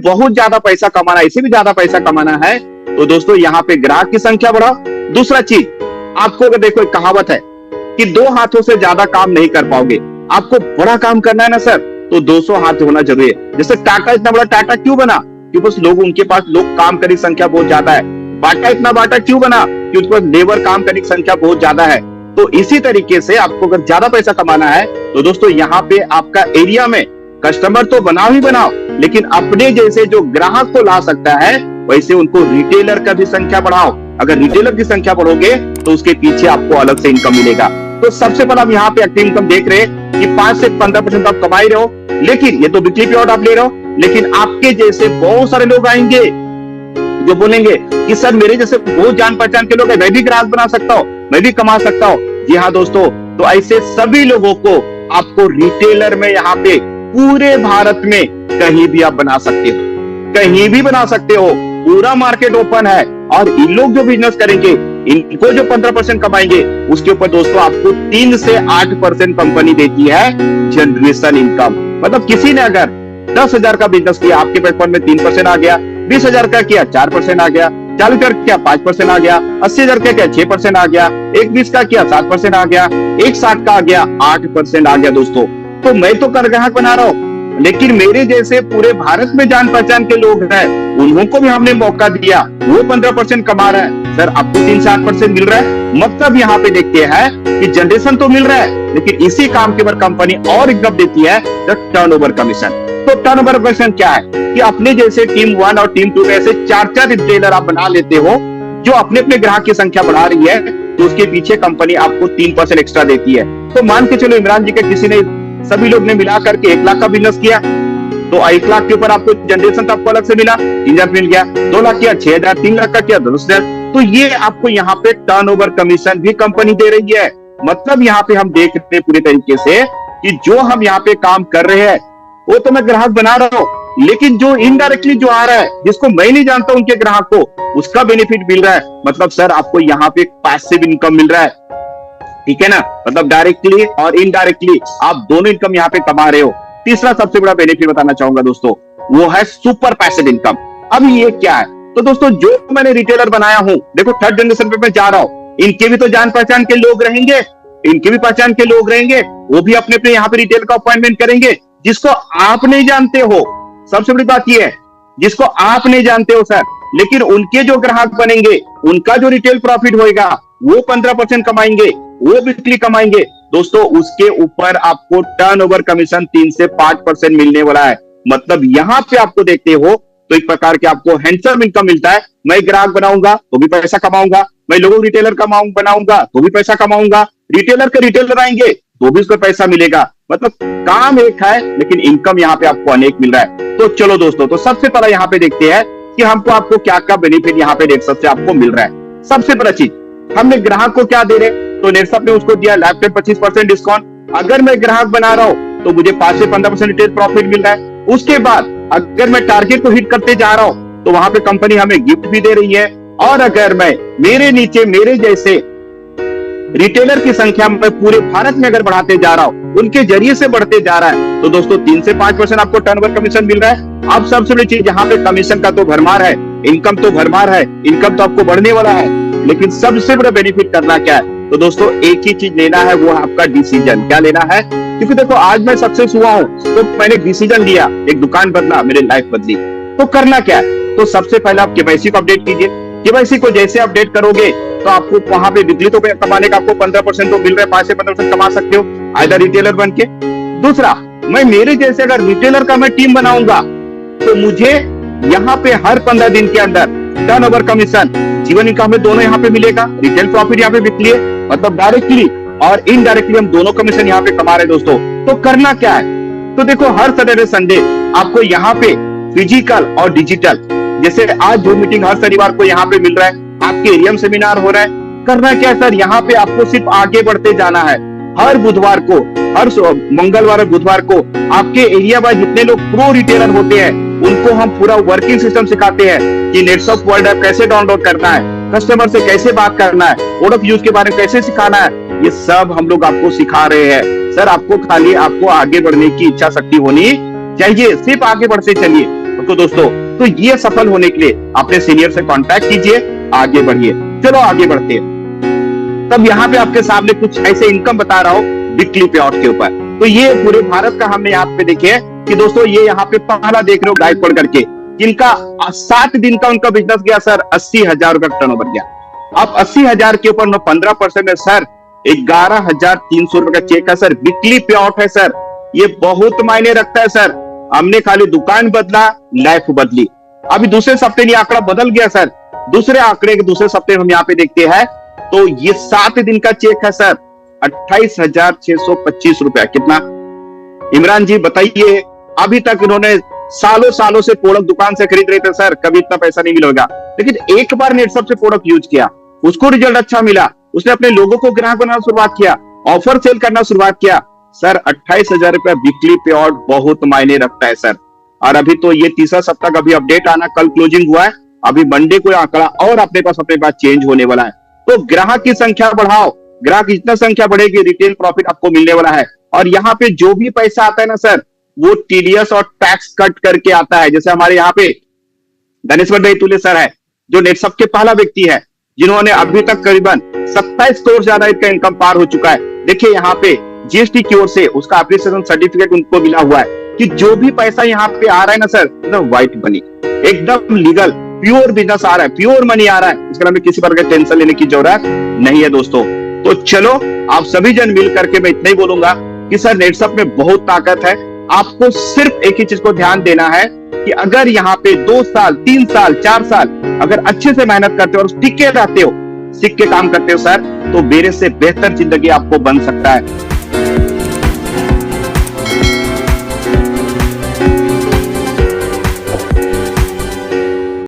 बहुत ज्यादा पैसा कमाना है, इससे भी ज्यादा पैसा कमाना है, तो दोस्तों यहाँ पे ग्राहक की संख्या बढ़ाओ। दूसरा चीज, आपको अगर देखो एक कहावत है कि दो हाथों से ज्यादा काम नहीं कर पाओगे। आपको बड़ा काम करना है ना सर, तो 200 हाथ होना जरूरी है। जैसे टाटा इतना बड़ा टाटा क्यों बना? क्योंकि बस लोग, उनके पास लोग काम करने की संख्या बहुत ज्यादा है। बाटा इतना बाटा क्यों बना? क्योंकि उनके पास लेबर काम करने की संख्या बहुत ज्यादा है। तो इसी तरीके से आपको अगर ज्यादा पैसा कमाना है तो दोस्तों यहाँ पे आपका एरिया में कस्टमर तो बनाओ ही बनाओ, लेकिन अपने जैसे जो ग्राहक को ला सकता है वैसे उनको रिटेलर का भी संख्या बढ़ाओ। अगर रिटेलर की संख्या बढ़ोगे तो उसके पीछे आपको अलग से इनकम मिलेगा। तो सबसे पहले हम यहाँ पे एक्टिव इनकम देख रहे हैं कि 5 से 15% आप कमा ही रहे हो, लेकिन ये तो वीकली पे ऑर्डर आप ले रहे हो, लेकिन आपके जैसे बहुत सारे लोग आएंगे जो बोलेंगे कि सर मेरे जैसे बहुत जान पहचान के लोग हैं, मैं भी ग्राहक बना सकता हूँ, मैं भी कमा सकता हूँ। जी हाँ दोस्तों, तो ऐसे सभी लोगों को आपको रिटेलर में यहाँ पे पूरे भारत में कहीं भी आप बना सकते हो, कहीं भी बना सकते हो। पूरा मार्केट ओपन है और इन लोग जो बिजनेस करेंगे, इनको जो 15% कमाएंगे, उसके ऊपर दोस्तों आपको 3 से 8% कंपनी देती है जनरेशन इनकम। मतलब किसी ने अगर 10,000 का बिजनेस किया, आपके अकाउंट में 3% आ गया, 20,000 का किया 4% आ गया, 40,000 क्या 5% आ गया, 80,000 का क्या 6% आ गया, 120 का किया 7% आ गया, 160 का आ गया 8% आ गया दोस्तों। तो मैं तो कर ग्राहक बना रहा हूं, लेकिन मेरे जैसे पूरे भारत में जान पहचान के लोग हैं, उनको भी हमने मौका दिया, वो 15% कमा रहे हैं। सर आपको 3 से 8% मिल रहा है। मतलब यहाँ पे देखते हैं कि जनरेशन तो मिल रहा है, लेकिन इसी काम के ऊपर कंपनी और इनकम देती है टर्नओवर कमीशन। तो टर्नओवर कमीशन क्या है कि अपने जैसे टीम 1 और टीम 2 ऐसे 4-4 रिटेलर आप बना लेते हो जो अपने अपने ग्राहक की संख्या बढ़ा रही है, तो उसके पीछे कंपनी आपको 3% एक्स्ट्रा देती है। तो मान के चलो इमरान जी के किसी ने, सभी लोग ने मिला करके 1 लाख का बिजनेस किया, तो 1 लाख के ऊपर आपको जनरेशन तो आपको अलग से मिला, 3,000 मिल गया, 2 लाख किया 6,000, 3 लाख का किया 10,000। तो ये आपको यहाँ पे टर्नओवर कमीशन भी कंपनी दे रही है। मतलब यहाँ पे हम देख रहे हैं पूरे तरीके से कि जो हम यहाँ पे काम कर रहे हैं वो तो मैं ग्राहक बना रहा हूँ, लेकिन जो इनडायरेक्टली जो आ रहा है, जिसको मैं नहीं जानता उनके ग्राहक को, उसका बेनिफिट मिल रहा है। मतलब सर आपको यहाँ पे पैसिव इनकम मिल रहा है, ठीक है ना? मतलब डायरेक्टली और इनडायरेक्टली आप दोनों इनकम यहाँ पे कमा रहे हो। तीसरा सबसे बड़ा बेनिफिट बताना चाहूंगा दोस्तों, वो है सुपर पैसिव इनकम। अब ये क्या है? तो दोस्तों जो मैंने रिटेलर बनाया हूं, देखो 3rd जनरेशन पे मैं जा रहा हूं, इनके भी तो जान पहचान के लोग रहेंगे, इनके भी पहचान के लोग रहेंगे, वो भी अपने अपने यहाँ पे रिटेल का अपॉइंटमेंट करेंगे, जिसको आप नहीं जानते हो। सबसे बड़ी बात यह है, जिसको आप नहीं जानते हो सर, लेकिन उनके जो ग्राहक बनेंगे, उनका जो रिटेल प्रॉफिट होगा वो 15% कमाएंगे, वो बिक्री कमाएंगे दोस्तों, उसके ऊपर आपको टर्नओवर कमीशन 3 से 5% मिलने वाला है। मतलब यहां पे आपको देखते हो तो एक प्रकार के आपको हैंडसम इनकम मिलता है। मैं ग्राहक बनाऊंगा तो भी पैसा कमाऊंगा, मैं लोगों को रिटेलर बनाऊंगा तो भी पैसा कमाऊंगा, रिटेलर के रिटेलर आएंगे तो भी उसको पैसा मिलेगा। मतलब काम एक है, लेकिन इनकम यहाँ पे आपको अनेक मिल रहा है। तो चलो दोस्तों, तो सबसे पहले यहाँ पे देखते हैं कि हमको आपको क्या क्या बेनिफिट यहाँ पे नेटसप से आपको मिल रहा है। सबसे बड़ा चीज, हमने ग्राहक को क्या दे रहे, तो नेटसप ने उसको दिया लाइफ टाइम 25% डिस्काउंट। अगर मैं ग्राहक बना रहा हूं तो मुझे 5 से 15% रिटेल प्रॉफिट मिल रहा है। उसके बाद अगर मैं टारगेट को हिट करते जा रहा हूं तो वहां पे कंपनी हमें गिफ्ट भी दे रही है। और अगर मैं मेरे नीचे मेरे जैसे रिटेलर की संख्या में पूरे भारत में अगर बढ़ाते जा रहा हूं, उनके जरिए से बढ़ते जा रहा है, तो दोस्तों 3 से 5% आपको टर्नओवर कमीशन मिल रहा है। अब सबसे बड़ी चीज, यहाँ पे कमीशन का तो भरमार है, इनकम तो भरमार है, इनकम तो आपको बढ़ने वाला है, लेकिन सबसे बड़ा बेनिफिट करना क्या है? तो दोस्तों एक ही चीज लेना है, वो है आपका डिसीजन। क्या लेना है? क्योंकि देखो आज मैं सक्सेस हुआ हूं तो मैंने डिसीजन लिया, एक दुकान बदला, मेरी लाइफ बदली। तो करना क्या है? तो सबसे पहले आप केवाईसी को अपडेट कीजिए। केवाईसी को जैसे अपडेट करोगे तो आपको वहां पे बिजली तो कमाने का आपको 15% तो मिल रहा है, 5 से 15% कमा सकते हो आइदर रिटेलर बन के। दूसरा, मैं मेरे जैसे अगर रिटेलर का मैं टीम बनाऊंगा तो मुझे यहाँ पे हर 15 दिन के अंदर टर्नओवर कमीशन, जीवन इनकम में दोनों यहाँ पे मिलेगा, रिटेल प्रॉफिट यहाँ पे बिकली है। मतलब डायरेक्टली और इनडायरेक्टली हम दोनों कमीशन यहाँ पे कमा रहे दोस्तों। तो करना क्या है? तो देखो हर सैटरडे संडे आपको यहाँ पे फिजिकल और डिजिटल, जैसे आज जो मीटिंग हर शनिवार को यहाँ पे मिल रहा है, आपके एरिया में सेमिनार हो रहा है। करना क्या है सर? यहाँ पे आपको सिर्फ आगे बढ़ते जाना है। हर बुधवार को, हर मंगलवार और बुधवार को आपके एरिया में जितने लोग प्रो रिटेलर होते हैं उनको हम पूरा वर्किंग सिस्टम सिखाते हैं कि नेटसप वर्ल्ड ऐप कैसे डाउनलोड करना है, कस्टमर से कैसे बात करना है, प्रोडक्ट यूज के बारे में कैसे सिखाना है, ये सब हम लोग आपको सिखा रहे हैं। सर आपको खाली आपको आगे बढ़ने की इच्छा शक्ति होनी चाहिए, सिर्फ आगे बढ़ते चलिए। तो दोस्तों, तो ये सफल होने के लिए अपने सीनियर से कांटेक्ट कीजिए, आगे बढ़िए। चलो आगे बढ़ते हैं। तब यहाँ पे आपके सामने कुछ ऐसे इनकम बता रहा हूँ वीकली पे आउट के ऊपर। तो ये पूरे भारत का हमने यहाँ पे देखिए कि दोस्तों ये यहाँ पे पहला देख रहे हो गायकवाड़ करके, जिनका 7 दिन का उनका बिजनेस गया सर 80,000 रुपया टर्नओवर गया। अब 80,000 के ऊपर 15% है सर, 11,300 रुपए का चेक है सर, वीकली पे आउट है सर। ये बहुत मायने रखता है सर। हमने खाली दुकान बदला, लाइफ बदली। अभी दूसरे सप्ताह ये आंकड़ा बदल गया सर। दूसरे आंकड़े के दूसरे सप्ताह हम यहाँ पे देखते हैं तो ये 7 दिन का चेक है सर 28,625 रुपया। कितना इमरान जी बताइए? अभी तक इन्होंने सालों सालों से प्रोडक्ट दुकान से खरीद रहे थे सर, कभी इतना पैसा नहीं मिलेगा, लेकिन एक बार नेटसप से प्रोडक्ट यूज किया, उसको रिजल्ट अच्छा मिला, उसने अपने लोगों को ग्राहक बनाना शुरुआत किया, ऑफर सेल करना शुरुआत किया सर। 28,000 रुपया वीकली पे आउट बहुत मायने रखता है सर। और अभी तो ये तीसरा सप्ताह का भी अपडेट आना, कल क्लोजिंग हुआ है, अभी मंडे को आंकड़ा और अपने पास चेंज होने वाला है। तो ग्राहक की संख्या बढ़ाओ, ग्राहक जितना संख्या बढ़ेगी रिटेल प्रॉफिट आपको मिलने वाला है। और यहाँ पे जो भी पैसा आता है ना सर, वो टीडीएस और टैक्स कट करके आता है। जैसे हमारे यहाँ पे धनेश्वर दैतुले सर है, जो नेटसप के पहला व्यक्ति है जिन्होंने अभी तक करीबन 27 करोड़ ज्यादा इनका इनकम पार हो चुका है। देखिए यहाँ पे जीएसटी की ओर से उसका एप्लीकेशन सर्टिफिकेट उनको मिला हुआ है कि जो भी पैसा यहाँ पे आ रहा है ना सर, एकदम व्हाइट मनी, एकदम लीगल प्योर बिजनेस आ रहा है, प्योर मनी आ रहा है। इसके में किसी प्रकार का टेंशन लेने की जरूरत नहीं है दोस्तों। तो चलो आप सभी जन मिल करके मैं इतना ही बोलूंगा कि सर नेटसप में बहुत ताकत है। आपको सिर्फ एक ही चीज को ध्यान देना है कि अगर यहाँ पे 2 साल 3 साल 4 साल अगर अच्छे से मेहनत करते हो और टिके रहते हो, सीख के काम करते हो सर, तो मेरे से बेहतर जिंदगी आपको बन सकता है।